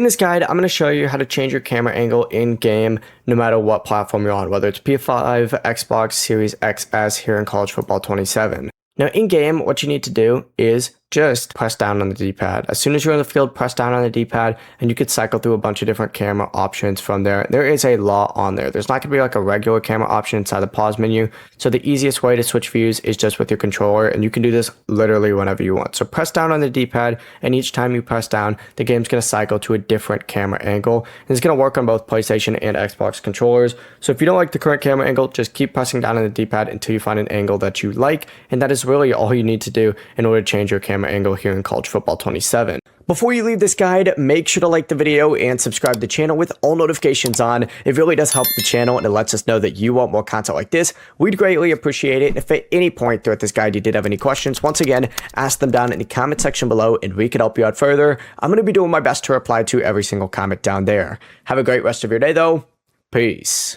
In this guide, I'm going to show you how to change your camera angle in game no matter what platform you're on, whether it's PS5 Xbox Series XS here in College Football 27. Now in game, what you need to do is just press down on the D-pad. As soon as you're in the field, press down on the D-pad and you could cycle through a bunch of different camera options from there. There is a lot on there. There's not going to be like a regular camera option inside the pause menu. So the easiest way to switch views is just with your controller, and you can do this literally whenever you want. So press down on the D-pad, and each time you press down, the game's going to cycle to a different camera angle. And it's going to work on both PlayStation and Xbox controllers. So if you don't like the current camera angle, just keep pressing down on the D-pad until you find an angle that you like. And that is really all you need to do in order to change your camera angle here in College Football 27. Before you leave this guide, make sure to like the video and subscribe to the channel with all notifications on. It really does help the channel, and it lets us know that you want more content like this. We'd greatly appreciate it. And if at any point throughout this guide you did have any questions, once again, ask them down in the comment section below and we can help you out further. I'm going to be doing my best to reply to every single comment down there. Have a great rest of your day though. Peace.